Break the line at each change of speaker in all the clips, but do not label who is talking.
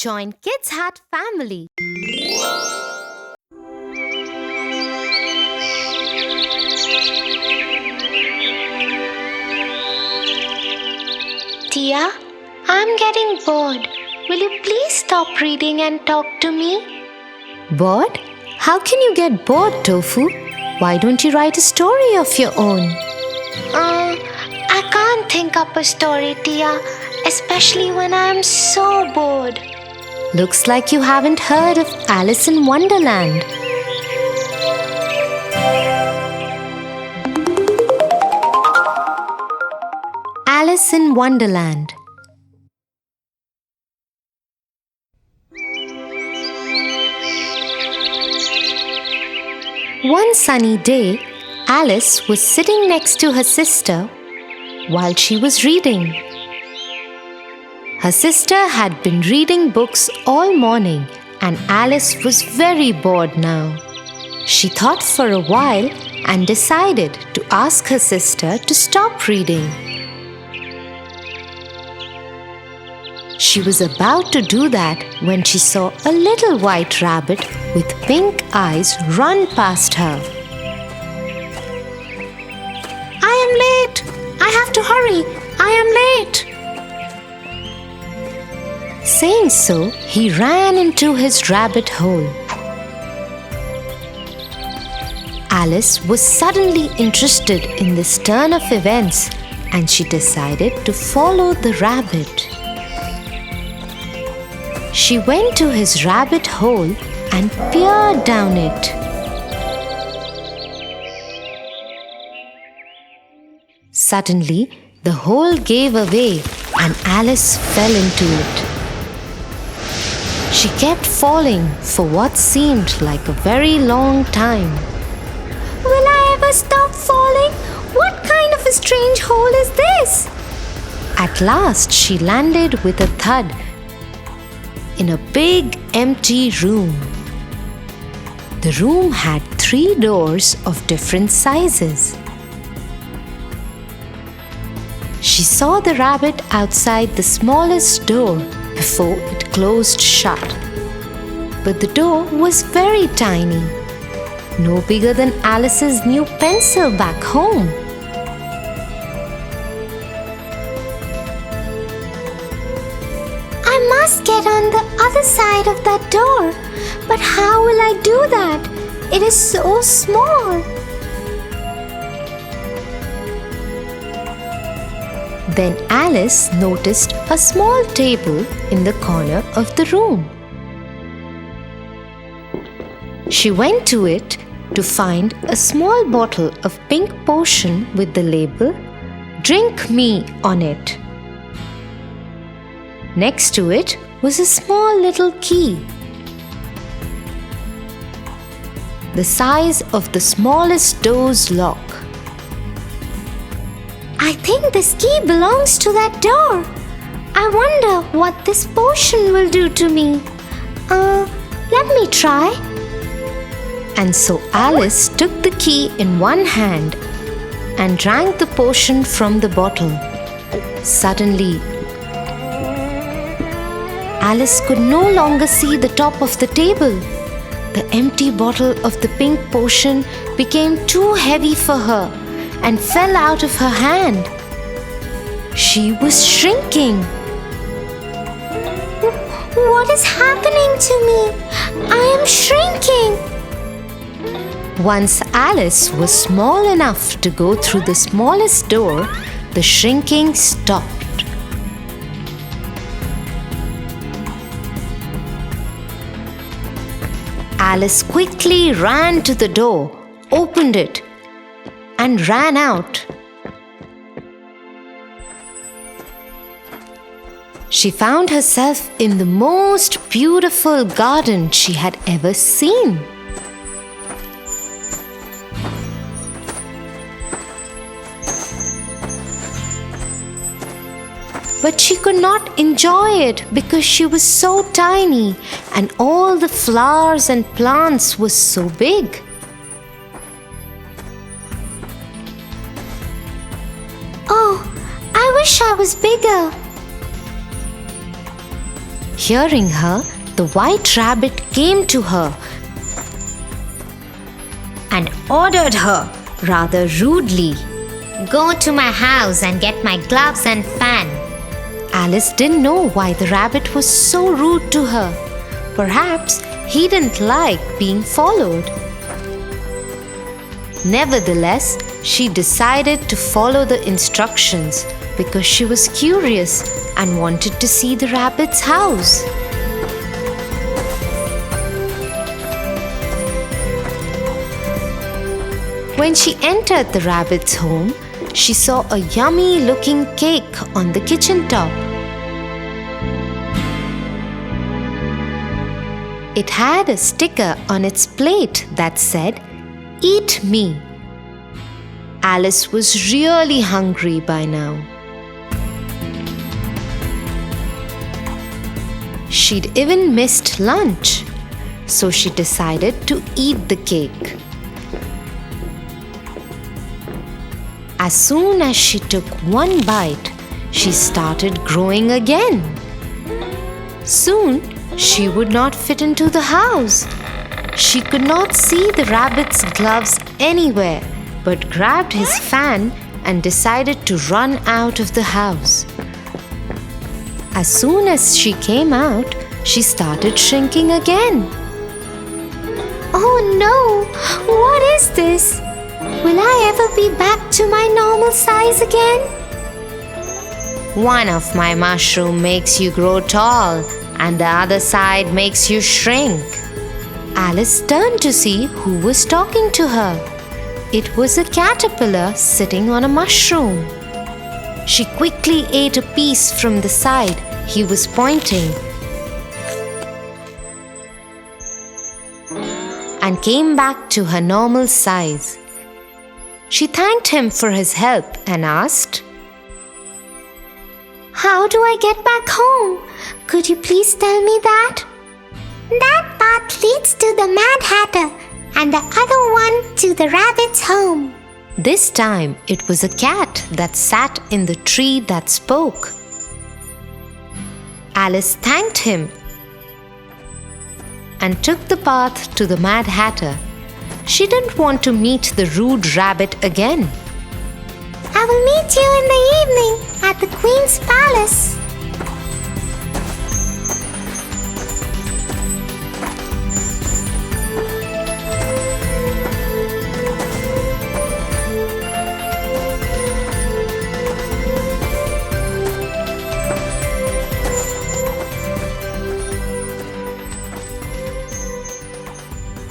Join Kids Hat family.
Tia, I'm getting bored. Will you please stop reading and talk to me?
Bored? How can you get bored, Tofu? Why don't you write a story of your own?
I can't think up a story, Tia, especially when I'm so bored.
Looks like you haven't heard of Alice in Wonderland. Alice in Wonderland. One sunny day, Alice was sitting next to her sister while she was reading. Her sister had been reading books all morning and Alice was very bored now. She thought for a while and decided to ask her sister to stop reading. She was about to do that when she saw a little white rabbit with pink eyes run past her.
I am late. I have to hurry. I am late.
Saying so, he ran into his rabbit hole. Alice was suddenly interested in this turn of events and she decided to follow the rabbit. She went to his rabbit hole and peered down it. Suddenly, the hole gave away and Alice fell into it. She kept falling for what seemed like a very long time.
Will I ever stop falling? What kind of a strange hole is this?
At last, she landed with a thud in a big empty room. The room had 3 doors of different sizes. She saw the rabbit outside the smallest door before it closed shut. But the door was very tiny, no bigger than Alice's new pencil back home.
I must get on the other side of that door. But how will I do that? It is so small.
Then Alice noticed a small table in the corner of the room. She went to it to find a small bottle of pink potion with the label "Drink Me" on it. Next to it was a small little key, the size of the smallest door's lock.
I think this key belongs to that door. I wonder what this potion will do to me. Let me try.
And so Alice took the key in one hand and drank the potion from the bottle. Suddenly, Alice could no longer see the top of the table. The empty bottle of the pink potion became too heavy for her and fell out of her hand. She was shrinking.
What is happening to me? I am shrinking.
Once Alice was small enough to go through the smallest door, the shrinking stopped. Alice quickly ran to the door, opened it, and ran out. She found herself in the most beautiful garden she had ever seen. But she could not enjoy it because she was so tiny and all the flowers and plants were so big.
Oh, I wish I was bigger.
Hearing her, the white rabbit came to her and ordered her rather rudely.
Go to my house and get my gloves and fan.
Alice didn't know why the rabbit was so rude to her. Perhaps he didn't like being followed. Nevertheless, she decided to follow the instructions because she was curious and wanted to see the rabbit's house. When she entered the rabbit's home, she saw a yummy-looking cake on the kitchen top. It had a sticker on its plate that said, "Eat me." Alice was really hungry by now. She'd even missed lunch, so she decided to eat the cake. As soon as she took one bite, she started growing again. Soon, she would not fit into the house. She could not see the rabbit's gloves anywhere, but grabbed his fan and decided to run out of the house. As soon as she came out, she started shrinking again.
Oh no! What is this? Will I ever be back to my normal size again?
One of my mushrooms makes you grow tall, and the other side makes you shrink. Alice turned to see who was talking to her. It was a caterpillar sitting on a mushroom. She quickly ate a piece from the side he was pointing and came back to her normal size. She thanked him for his help and asked,
How do I get back home? Could you please tell me that? That path leads to the Mad Hatter and the other one to the rabbit's home.
This time it was a cat that sat in the tree that spoke. Alice thanked him and took the path to the Mad Hatter. She didn't want to meet the rude rabbit again.
I will meet you in the evening at the Queen's palace.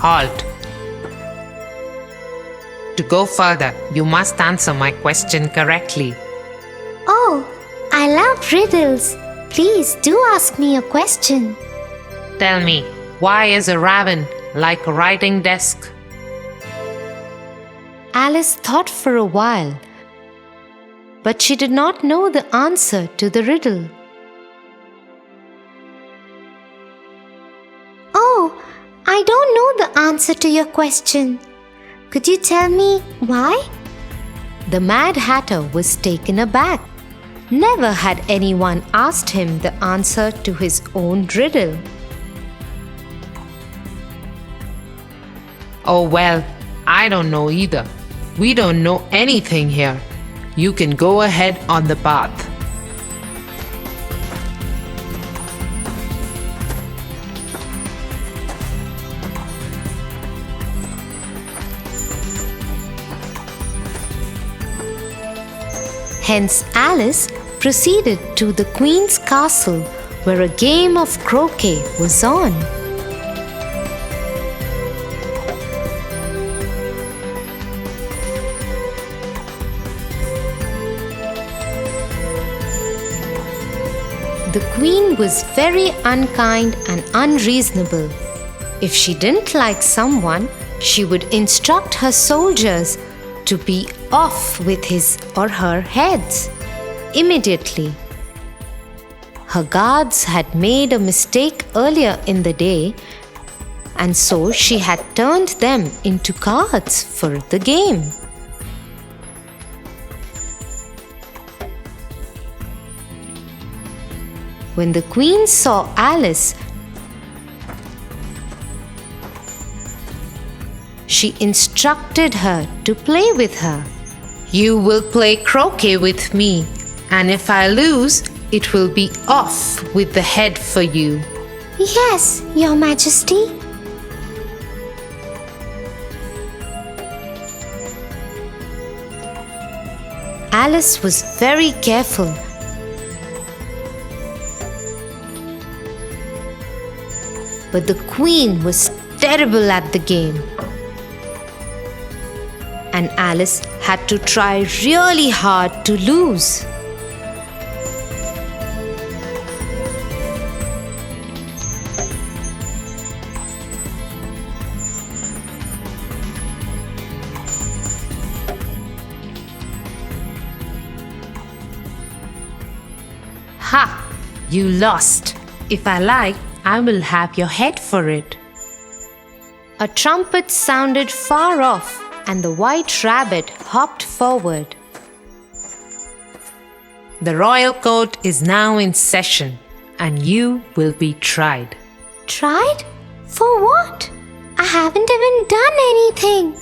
Halt. To go further, you must answer my question correctly.
Oh, I love riddles. Please do ask me a question.
Tell me, why is a raven like a writing desk?
Alice thought for a while, but she did not know the answer to the riddle.
Oh, I don't know the answer to your question. Could you tell me why?
The Mad Hatter was taken aback. Never had anyone asked him the answer to his own riddle.
Oh well, I don't know either. We don't know anything here. You can go ahead on the path.
Hence, Alice proceeded to the Queen's castle where a game of croquet was on. The Queen was very unkind and unreasonable. If she didn't like someone, she would instruct her soldiers to be off with his or her heads immediately. Her guards had made a mistake earlier in the day, and so she had turned them into cards for the game. When the queen saw Alice, she instructed her to play with her.
You will play croquet with me, and if I lose, it will be off with the head for you.
Yes, Your Majesty.
Alice was very careful. But the queen was terrible at the game. And Alice had to try really hard to lose.
Ha! You lost. If I like, I will have your head for it.
A trumpet sounded far off, and the white rabbit hopped forward.
The royal court is now in session, and you will be tried.
Tried? For what? I haven't even done anything.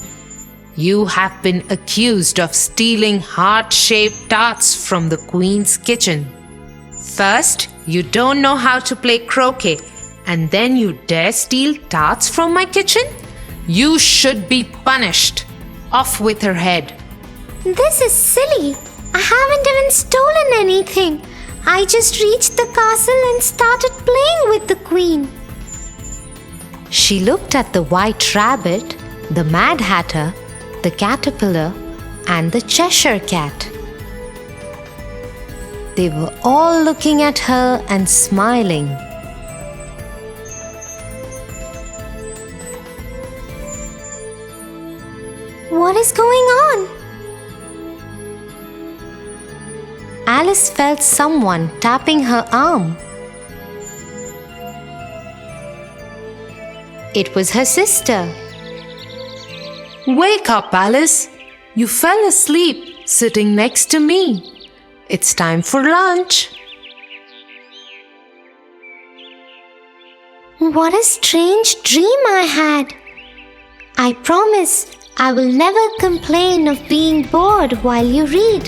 You have been accused of stealing heart-shaped tarts from the queen's kitchen. First, you don't know how to play croquet, and then you dare steal tarts from my kitchen? You should be punished. Off with her head.
This is silly. I haven't even stolen anything. I just reached the castle and started playing with the queen.
She looked at the white rabbit, the Mad Hatter, the caterpillar, and the Cheshire Cat. They were all looking at her and smiling.
What is going on?
Alice felt someone tapping her arm. It was her sister.
Wake up, Alice. You fell asleep sitting next to me. It's time for lunch.
What a strange dream I had. I promise I will never complain of being bored while you read.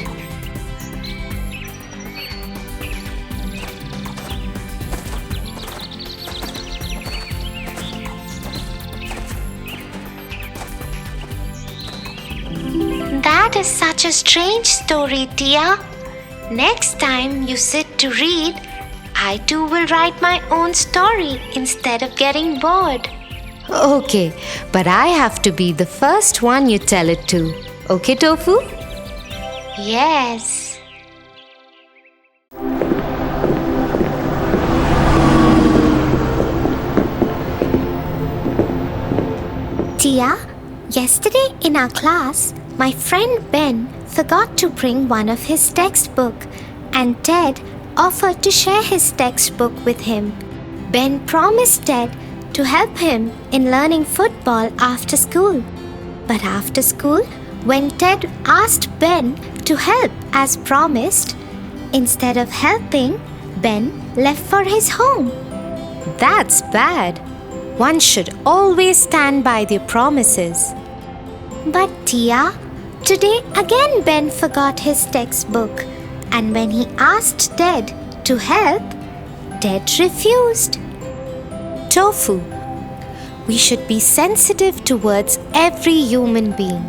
That is such a strange story, Tia. Next time you sit to read, I too will write my own story instead of getting bored.
Okay, but I have to be the first one you tell it to. Okay, Tofu?
Yes. Tia, yesterday in our class, my friend Ben forgot to bring one of his textbooks, and Ted offered to share his textbook with him. Ben promised Ted to help him in learning football after school. But after school, when Ted asked Ben to help as promised, instead of helping, Ben left for his home.
That's bad. One should always stand by their promises.
But Tia, today again Ben forgot his textbook, and when he asked Ted to help, Ted refused.
Tofu, we should be sensitive towards every human being.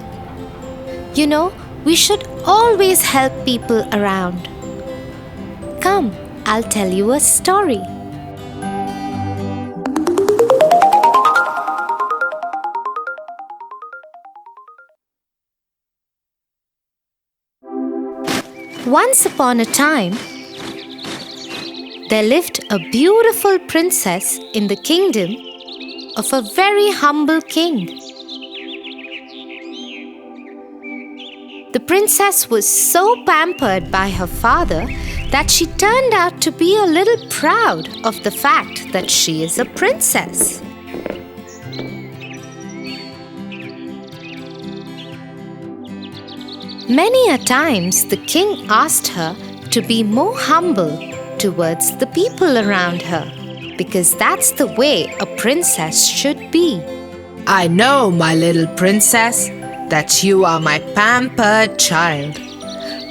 You know, we should always help people around. Come, I'll tell you a story. Once upon a time, there lived a beautiful princess in the kingdom of a very humble king. The princess was so pampered by her father that she turned out to be a little proud of the fact that she is a princess. Many a times the king asked her to be more humble towards the people around her, because that's the way a princess should be.
I know, my little princess, that you are my pampered child.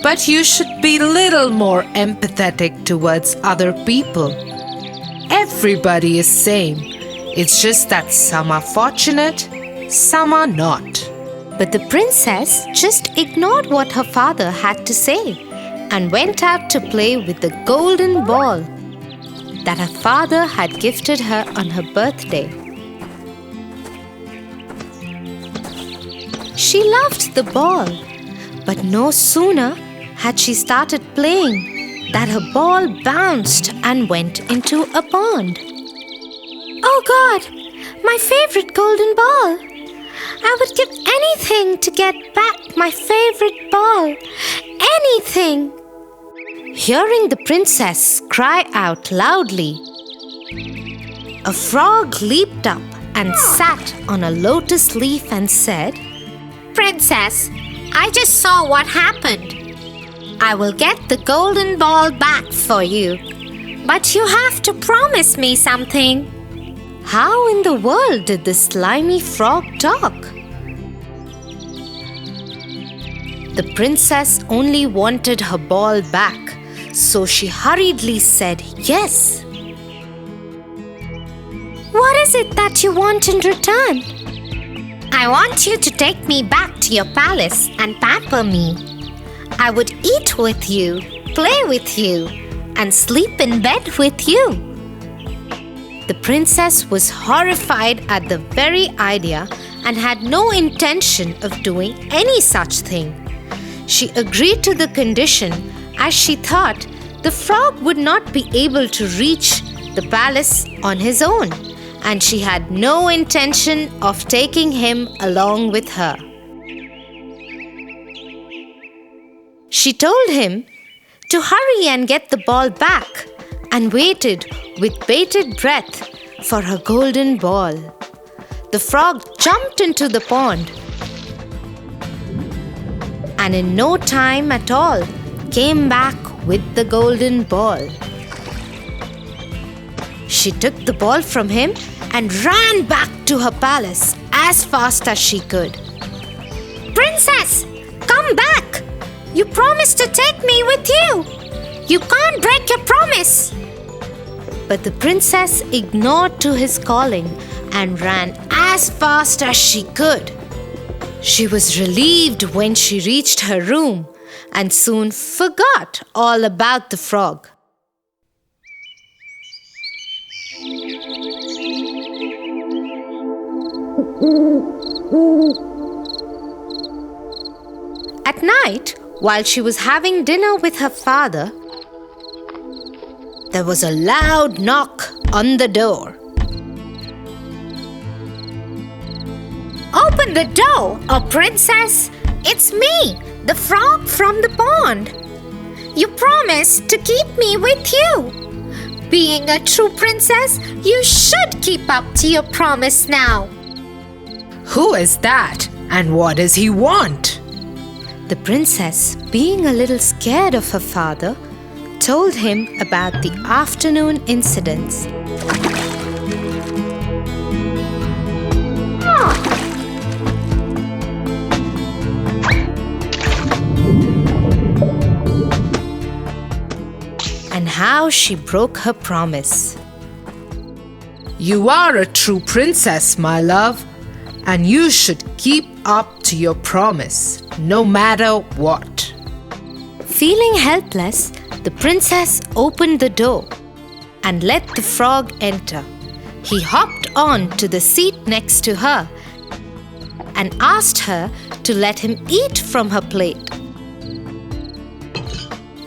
But you should be little more empathetic towards other people. Everybody is same. It's just that some are fortunate, some are not.
But the princess just ignored what her father had to say and went out to play with the golden ball that her father had gifted her on her birthday. She loved the ball, but no sooner had she started playing that her ball bounced and went into a pond.
Oh God, my favorite golden ball! I would give anything to get back my favorite ball. Anything!
Hearing the princess cry out loudly, a frog leaped up and sat on a lotus leaf and said,
Princess, I just saw what happened. I will get the golden ball back for you. But you have to promise me something.
How in the world did the slimy frog talk? The princess only wanted her ball back, so she hurriedly said yes.
What is it that you want in return? I want you to take me back to your palace and pamper me. I would eat with you, play with you, and sleep in bed with you.
The princess was horrified at the very idea and had no intention of doing any such thing. She agreed to the condition as she thought the frog would not be able to reach the palace on his own, and she had no intention of taking him along with her. She told him to hurry and get the ball back and waited with bated breath for her golden ball. The frog jumped into the pond and in no time at all came back with the golden ball. She took the ball from him and ran back to her palace as fast as she could.
Princess, come back! You promised to take me with you. You can't break your promise.
But the princess ignored to his calling and ran as fast as she could. She was relieved when she reached her room and soon forgot all about the frog. At night, while she was having dinner with her father, there was a loud knock on the door.
Open the door, oh princess! It's me, the frog from the pond. You promised to keep me with you. Being a true princess, you should keep up to your promise now.
Who is that, and what does he want?
The princess, being a little scared of her father, told him about the afternoon incidents. And how she broke her promise.
You are a true princess, my love, and you should keep up to your promise, no matter what.
Feeling helpless, the princess opened the door and let the frog enter. He hopped on to the seat next to her and asked her to let him eat from her plate.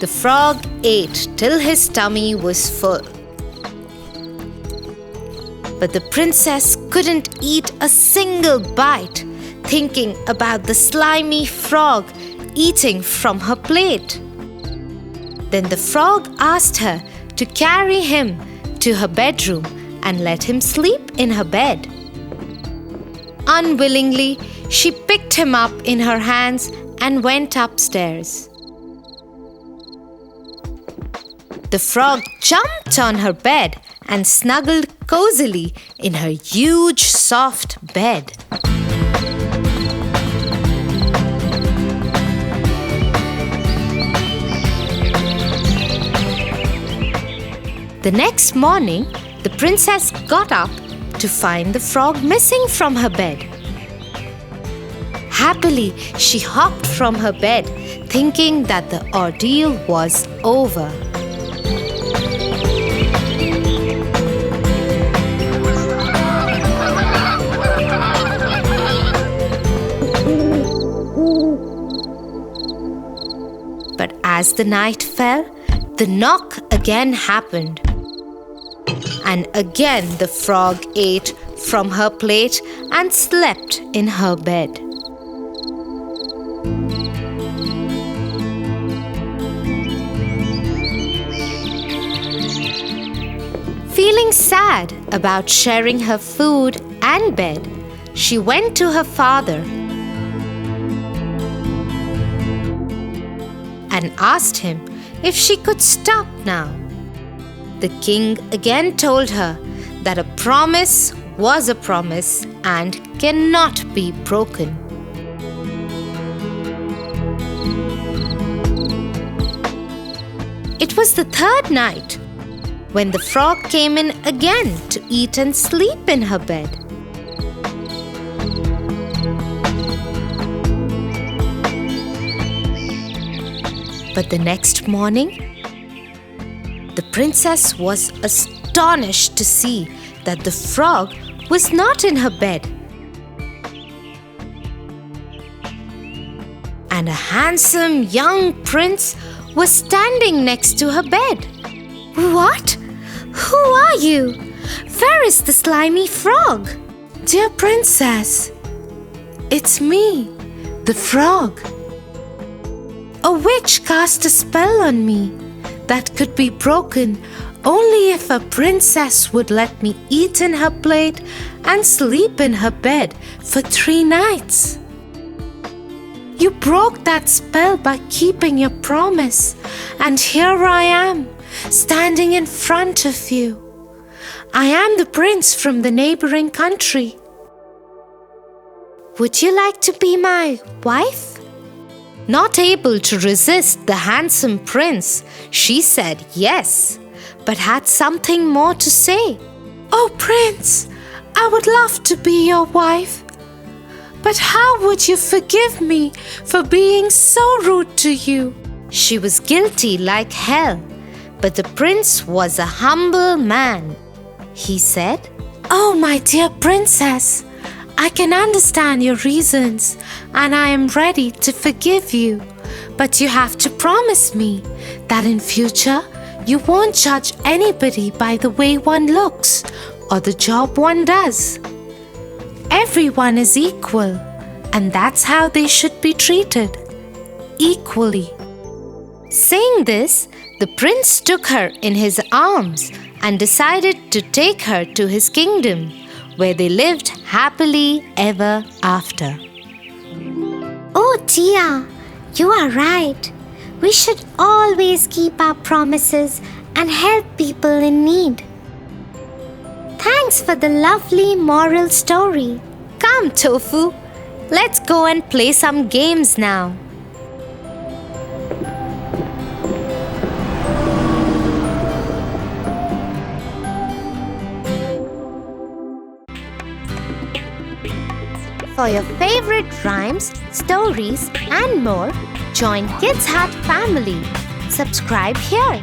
The frog ate till his tummy was full. But the princess couldn't eat a single bite, thinking about the slimy frog eating from her plate. Then the frog asked her to carry him to her bedroom and let him sleep in her bed. Unwillingly, she picked him up in her hands and went upstairs. The frog jumped on her bed and snuggled cozily in her huge soft bed. The next morning, the princess got up to find the frog missing from her bed. Happily, she hopped from her bed, thinking that the ordeal was over. But as the night fell, the knock again happened. And again the frog ate from her plate and slept in her bed. Feeling sad about sharing her food and bed, she went to her father and asked him if she could stop now. The king again told her that a promise was a promise and cannot be broken. It was the third night when the frog came in again to eat and sleep in her bed. But the next morning, the princess was astonished to see that the frog was not in her bed. And a handsome young prince was standing next to her bed.
What? Who are you? Where is the slimy frog?
Dear princess, it's me, the frog. A witch cast a spell on me that could be broken only if a princess would let me eat in her plate and sleep in her bed for 3 nights. You broke that spell by keeping your promise, and here I am, standing in front of you. I am the prince from the neighboring country. Would you like to be my wife? Not able to resist the handsome prince, she said yes, but had something more to say. Oh, prince, I would love to be your wife. But how would you forgive me for being so rude to you? She was guilty like hell, but the prince was a humble man. He said, "Oh, my dear princess, I can understand your reasons and I am ready to forgive you. But you have to promise me that in future you won't judge anybody by the way one looks or the job one does. Everyone is equal, and that's how they should be treated, equally." Saying this, the prince took her in his arms and decided to take her to his kingdom, where they lived happily ever after.
Oh dear, you are right. We should always keep our promises and help people in need. Thanks for the lovely moral story.
Come, Tofu, let's go and play some games now. For your favorite rhymes, stories, and more, join Kids Hut family. Subscribe here.